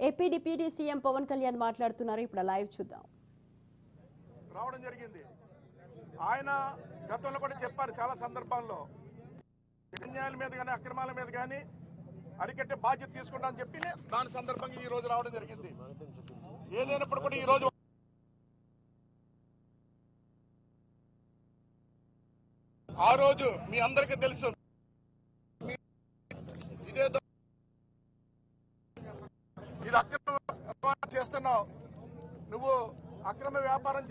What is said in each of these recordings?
AP deputy CM Pavan Kalyan మాట్లాడుతున్నారు. ఇప్పుడు live చూద్దాం. రావడం జరిగింది. ఆయన గతంలో కూడా చెప్పారు చాలా సందర్భాల్లో అన్యాయాల మీద కానీ అక్రమాల మీద కానీ అరికట్టే బాధ్యత తీసుకుంటామని చెప్పి దాని సందర్భంగా ఈ రోజు రావడం జరిగింది. ఏదైనప్పుడు కూడా ఈ రోజు ఆ రోజు మీ అందరికీ తెలుసు ఇదేదో ఇది అక్రమ వ్యాపారం చేస్తున్నావు, నువ్వు అక్రమ వ్యాపారం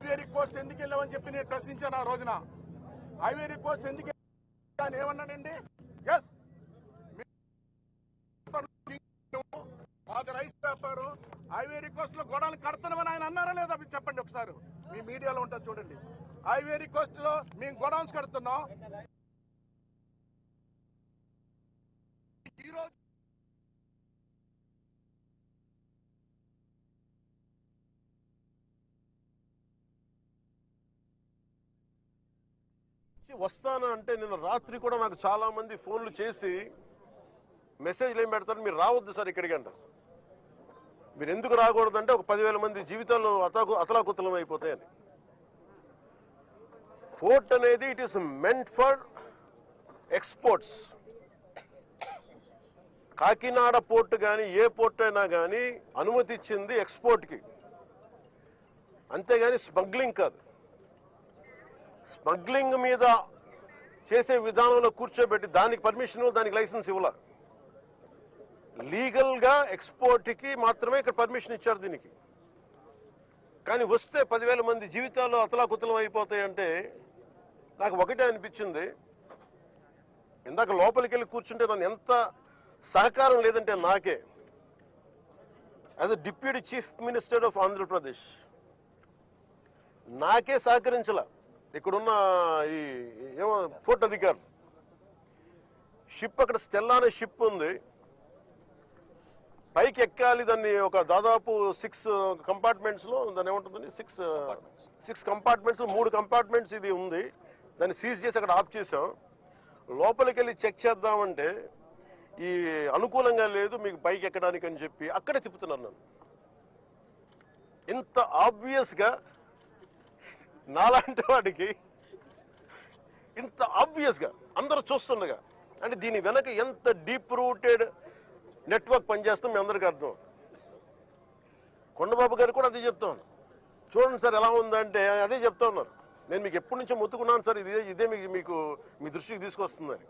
ఐవేరీ కోస్ట్ ఎందుకు వెళ్ళావని చెప్పి నేను ప్రశ్నించాను. ఆ రోజున ఐవేరీ కోస్ట్ ఎందుకు ఆయన ఏమన్నాడండి, ఎస్ మాకు రైస్ వ్యాపారం ఐవేరీ కోస్ట్ లో గొడవలు కడుతున్నామని ఆయన అన్నారా లేదా చెప్పండి ఒకసారి. మీ మీడియాలో ఉంటుంది చూడండి. ఐవేరీ కోస్ట్ లో మేము గొడవన్స్ కడుతున్నాం. ఈరోజు వస్తాను అంటే నిన్న రాత్రి కూడా నాకు చాలా మంది ఫోన్లు చేసి మెసేజ్లు ఏం పెడతారు, మీరు రావద్దు సార్ ఇక్కడికి అంటారు. మీరు ఎందుకు రాకూడదంటే ఒక 10,000 మంది జీవితాలు అతలాకుతలం అయిపోతాయని. పోర్ట్ అనేది it is meant for exports. Kakinada port కానీ ఏ పోర్ట్ అయినా కానీ అనుమతి ఇచ్చింది ఎక్స్పోర్ట్కి, అంతేగాని స్మగ్లింగ్ కాదు. స్మగ్లింగ్ మీద చేసే విధానంలో కూర్చోబెట్టి దానికి పర్మిషన్, దానికి లైసెన్స్ ఇవ్వాల. లీగల్గా ఎక్స్పోర్ట్కి మాత్రమే ఇక్కడ పర్మిషన్ ఇచ్చారు దీనికి. కానీ వస్తే 10,000 మంది జీవితాలు అతలాకుతలం అయిపోతాయంటే నాకు ఒకటే అనిపించింది. ఇందాక లోపలికి వెళ్ళి కూర్చుంటే నన్ను ఎంత సహకారం లేదంటే నాకే, as a deputy chief minister of Andhra Pradesh నాకే సహకరించాల. ఇక్కడున్న ఈ ఏమో పోర్ట్ అధికారులు, షిప్ అక్కడ స్టెల్లా అనే షిప్ ఉంది, పైకి ఎక్కాలి. దాన్ని ఒక దాదాపు 6 కంపార్ట్మెంట్స్లో దాన్ని ఏముంటుందని 6 కంపార్ట్మెంట్స్ 3 కంపార్ట్మెంట్స్ ఇది ఉంది. దాన్ని సీజ్ చేసి అక్కడ ఆఫ్ చేసాం. లోపలికి వెళ్ళి చెక్ చేద్దామంటే ఈ అనుకూలంగా లేదు మీకు పైకి ఎక్కడానికి అని చెప్పి అక్కడే తిప్పుతున్నాను నన్ను. ఇంత ఆబ్వియస్గా నాలాంటి వాడికి ఇంత ఆబ్వియస్గా అందరూ చూస్తుండగా, అంటే దీని వెనక ఎంత డీప్ రూటెడ్ నెట్వర్క్ పనిచేస్తాం మీ అందరికీ అర్థం. కొండబాబు గారు కూడా అదే చెప్తా ఉన్నారు. చూడండి సార్ ఎలా ఉందంటే అదే చెప్తా ఉన్నారు. నేను మీకు ఎప్పటి నుంచో మొత్తుకున్నాను సార్, ఇదే మీకు మీ దృష్టికి తీసుకొస్తుందని.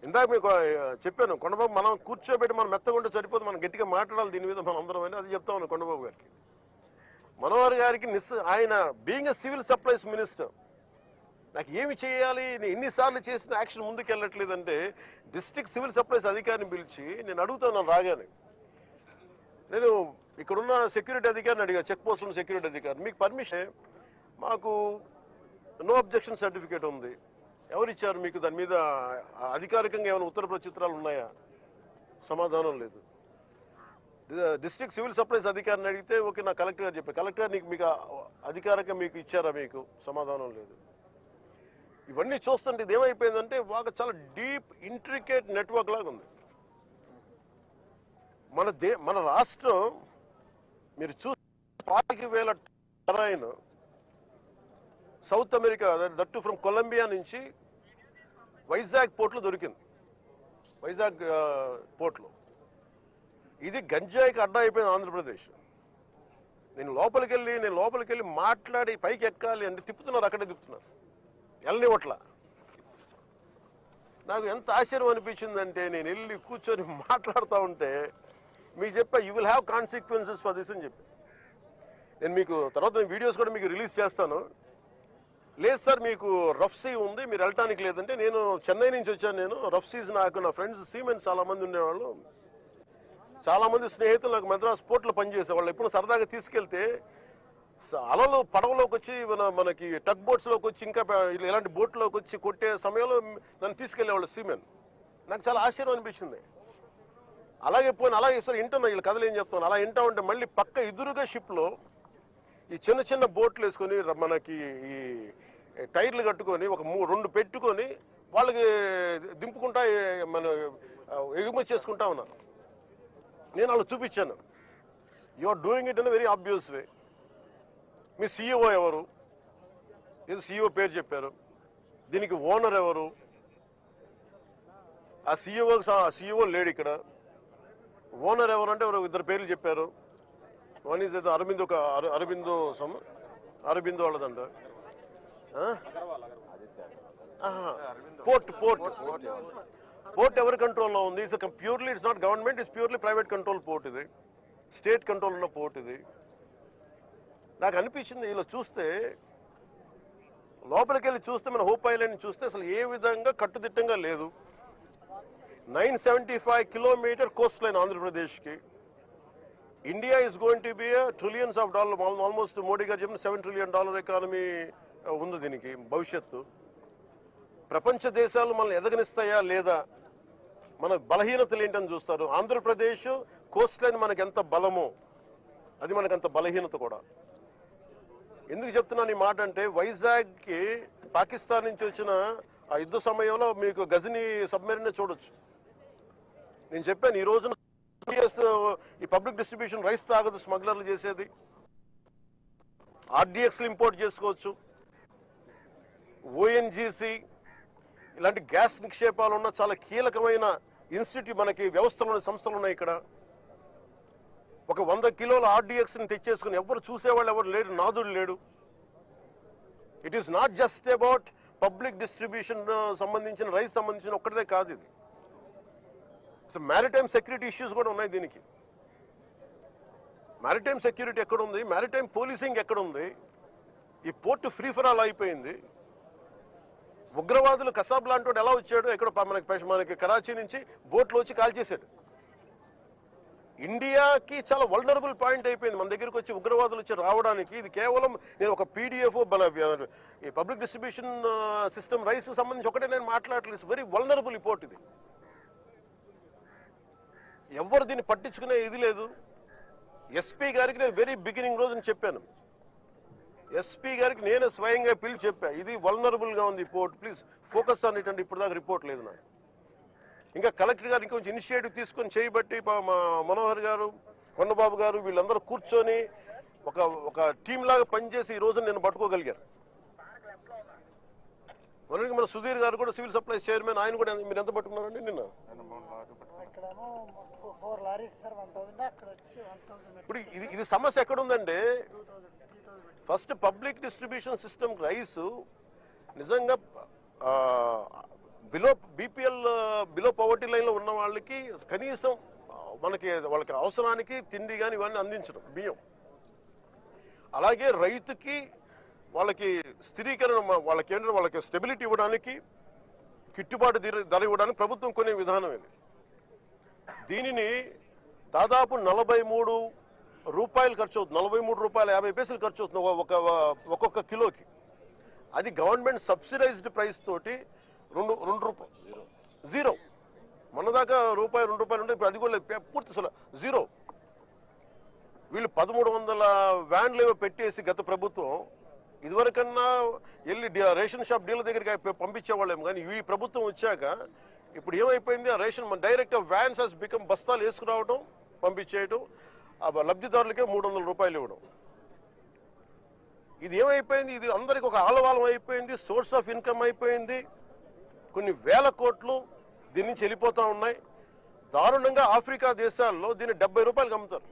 ఇందాక మీకు చెప్పాను, కొండబాబు మనం కూర్చోబెట్టి మనం మెత్తగుంటే సరిపోదు, మనం గట్టిగా మాట్లాడాలి దీని మీద మనం అందరం అని అది చెప్తా ఉన్నాను కొండబాబు గారికి. మనోహర్ గారికి ఆయన being a civil supplies minister నాకు ఏమి చేయాలి, నేను ఎన్నిసార్లు చేసిన యాక్షన్ ముందుకు వెళ్ళట్లేదంటే డిస్ట్రిక్ట్ సివిల్ సప్లైస్ అధికారిని పిలిచి నేను అడుగుతాను రాగానే. నేను ఇక్కడున్న సెక్యూరిటీ అధికారిని అడిగా, చెక్ పోస్టుల సెక్యూరిటీ అధికారి, మీకు పర్మిషన్, మాకు నో అబ్జెక్షన్ సర్టిఫికేట్ ఉంది, ఎవరిచ్చారు మీకు, దాని మీద అధికారికంగా ఏమైనా ఉత్తర ప్రత్యుత్తరాలు ఉన్నాయా? సమాధానం లేదు. డిస్ట్రిక్ట్ సివిల్ సప్లైస్ అధికారిని అడిగితే ఓకే నా కలెక్టర్ గారు చెప్పారు, కలెక్టర్ గారు మీకు అధికారికంగా మీకు ఇచ్చారా, మీకు సమాధానం లేదు. ఇవన్నీ చూస్తుంటే ఇది ఏమైపోయిందంటే బాగా చాలా డీప్ ఇంట్రికేట్ నెట్వర్క్ లాగా ఉంది. మన రాష్ట్రం మీరు చూస్తే 40,000 terrain south America that from Colombia నుంచి వైజాగ్ పోర్ట్లో దొరికింది. వైజాగ్ పోర్ట్లో ఇది గంజాయికి అడ్డా అయిపోయింది ఆంధ్రప్రదేశ్. నేను లోపలికి వెళ్ళి మాట్లాడి పైకి ఎక్కాలి అంటే తిప్పుతున్నారు, అక్కడే తిప్పుతున్నారు, వెళ్ళనివ్వట్ల. నాకు ఎంత ఆశ్చర్యం అనిపించిందంటే నేను వెళ్ళి కూర్చొని మాట్లాడుతూ ఉంటే మీకు చెప్పా you will have consequences for this అని చెప్పి. నేను మీకు తర్వాత వీడియోస్ కూడా మీకు రిలీజ్ చేస్తాను. లేదు సార్ మీకు రఫ్ సీ ఉంది, మీరు వెళ్ళటానికి లేదంటే, నేను చెన్నై నుంచి వచ్చాను, నేను రఫ్ సీజ్ నాకు నా ఫ్రెండ్స్ సీమెన్స్ చాలామంది ఉండేవాళ్ళు, చాలామంది స్నేహితులు నాకు మద్రాస్ పోర్ట్లో పనిచేసేవాళ్ళు. ఎప్పుడు సరదాగా తీసుకెళ్తే అలలు పడవలోకి వచ్చి మనకి టగ్ బోట్స్లోకి వచ్చి ఇంకా ఇలాంటి బోట్లోకి వచ్చి కొట్టే సమయంలో నన్ను తీసుకెళ్లేవాళ్ళు సీమెన్. నాకు చాలా ఆశ్చర్యం అనిపించింది. అలాగే సార్ వింటున్నా వీళ్ళు కథలు ఏం చెప్తాను, అలా వింటా ఉంటే మళ్ళీ పక్క ఎదురుగా షిప్లో ఈ చిన్న బోట్లు వేసుకొని మనకి ఈ టైర్లు కట్టుకొని ఒక 2 పెట్టుకొని వాళ్ళకి దింపుకుంటా మన ఎగుమతి చేసుకుంటా ఉన్నారు. నేను వాళ్ళు చూపించాను. You are doing it in very obvious way. మీ CEO ఎవరు? ఏదో CEO పేరు చెప్పారు. దీనికి ఓనర్ ఎవరు? ఆ CEO లేడు ఇక్కడ. ఓనర్ ఎవరు అంటే ఇద్దరు పేర్లు చెప్పారు. వన్ ఈజ్ ఏదో అరబిందో వాళ్ళదంట. పోర్ట్ ఎవరి కంట్రోల్లో ఉంది? Purely it's not government, it's purely private control port. ఇది స్టేట్ కంట్రోల్ ఉన్న పోర్ట్. ఇది నాకు అనిపించింది ఇలా చూస్తే, లోపలికి వెళ్ళి చూస్తే, మన హోప్ ఐలాండ్ చూస్తే అసలు ఏ విధంగా కట్టుదిట్టంగా లేదు. 975 కిలోమీటర్ కోస్ట్ లైన్ ఆంధ్రప్రదేశ్కి. India is going to be trillions of dollar, almost Modi గారు చెప్పిన $7 trillion ఎకానమీ ఉంది దీనికి భవిష్యత్తు. ప్రపంచ దేశాలు మనల్ని ఎదగనిస్తాయా లేదా, మన బలహీనతలు ఏంటని చూస్తారు. ఆంధ్రప్రదేశ్ కోస్ట్ లైన్ మనకి ఎంత బలమో అది మనకు అంత బలహీనత కూడా. ఎందుకు చెప్తున్నాను ఈ మాట అంటే, వైజాగ్కి పాకిస్తాన్ నుంచి వచ్చిన ఆ యుద్ధ సమయంలో మీకు గజనీ సబ్మెరీన్ చూడొచ్చు. నేను చెప్పాను ఈ రోజున ఈ పబ్లిక్ డిస్ట్రిబ్యూషన్ రైస్ తాగదు స్మగ్లర్లు చేసేది. RDXలు ఇంపోర్ట్ చేసుకోవచ్చు. ONGC ఇలాంటి గ్యాస్ నిక్షేపాలు ఉన్న చాలా కీలకమైన ఇన్స్టిట్యూట్ మనకి వ్యవస్థలు సంస్థలు ఉన్నాయి ఇక్కడ. ఒక 100 కిలోల RDXని తెచ్చేసుకుని ఎవరు చూసేవాళ్ళు ఎవరు లేడు, నాదుడు లేడు. It is not just about public distribution సంబంధించిన రైస్ సంబంధించిన ఒక్కటే కాదు. ఇది మ్యారిటైమ్ సెక్యూరిటీ ఇష్యూస్ కూడా ఉన్నాయి దీనికి. మ్యారిటైమ్ సెక్యూరిటీ ఎక్కడుంది? మ్యారిటైమ్ పోలీసింగ్ ఎక్కడుంది? ఈ పోర్టు ఫ్రీ ఫర్ ఆల్ అయిపోయింది. ఉగ్రవాదులు కసాబ్ లాంటి వాడు ఎలా వచ్చాడు? ఎక్కడ మనకి కరాచీ నుంచి బోట్లో వచ్చి కాల్ చేశాడు. ఇండియాకి చాలా వల్నరబుల్ పాయింట్ అయిపోయింది మన దగ్గరకు వచ్చి ఉగ్రవాదులు వచ్చి రావడానికి. ఇది కేవలం నేను ఒక PDF ఈ పబ్లిక్ డిస్ట్రిబ్యూషన్ సిస్టమ్ రైస్ సంబంధించి ఒకటే నేను మాట్లాడలేదు. వెరీ వల్నరబుల్ ఈ పోర్ట్. ఇది ఎవరు దీన్ని పట్టించుకునే ఇది లేదు. SP గారికి నేను వెరీ బిగినింగ్ రోజున చెప్పాను. SP గారికి నేనే స్వయంగా పిలిచి చెప్పా, ఇది వల్నరబుల్గా ఉంది port, please focus on it అంటే ఇప్పుడు దాకా రిపోర్ట్ లేదు నాకు. ఇంకా కలెక్టర్ గారు ఇంకొంచెం ఇనిషియేటివ్ తీసుకొని చేయబట్టి మా మనోహర్ గారు, కొండబాబు గారు వీళ్ళందరూ కూర్చొని ఒక టీం లాగా పనిచేసి ఈ రోజు నేను పట్టుకోగలిగారు. మనకి మన సుధీర్ గారు కూడా సివిల్ సప్లైస్ చైర్మన్, ఆయన కూడా మీరు ఎంత పట్టుకున్నారండి నిన్న? ఇప్పుడు ఇది సమస్య ఎక్కడుందంటే, first public distribution system rice నిజంగా బిలో పవర్టీ లైన్లో ఉన్న వాళ్ళకి కనీసం వాళ్ళకి అవసరానికి తిండి కానీ ఇవన్నీ అందించడం, బియ్యం. అలాగే రైతుకి వాళ్ళకి స్థిరీకరణ, వాళ్ళకి స్టెబిలిటీ ఇవ్వడానికి, గిట్టుబాటు ధర ఇవ్వడానికి ప్రభుత్వం కొనే విధానం ఇది. దీనిని దాదాపు 43 రూపాయలు ఖర్చు అవుతుంది. 43 రూపాయల 50 పైసలు ఖర్చు అవుతుంది ఒక్కొక్క కిలోకి. అది గవర్నమెంట్ సబ్సిడైజ్డ్ ప్రైస్ తోటి 2 రూపాయలు జీరో. మొన్నదాకా రూపాయి 2 రూపాయలు ఉంటే ఇప్పుడు అది కూడా పూర్తి అసలు జీరో. వీళ్ళు 1300 వ్యాన్లు ఏవో పెట్టేసి గత ప్రభుత్వం, ఇదివరకన్నా వెళ్ళి రేషన్ షాప్ డీలర్ దగ్గరికి పంపించేవాళ్ళేమో, కానీ ఈ ప్రభుత్వం వచ్చాక ఇప్పుడు ఏమైపోయింది, ఆ ration direct vans has become బస్తాలు వేసుకురావడం పంపించేయడం, ఆ లబ్ధిదారులకే 300 రూపాయలు ఇవ్వడం. ఇది ఏమైపోయింది, ఇది అందరికి ఒక ఆలవాలం అయిపోయింది, సోర్స్ ఆఫ్ ఇన్కమ్ అయిపోయింది. కొన్ని వేల కోట్లు దీని నుంచి వెళ్ళిపోతూ ఉన్నాయి. దారుణంగా ఆఫ్రికా దేశాల్లో దీన్ని 70 రూపాయలకు అమ్ముతారు.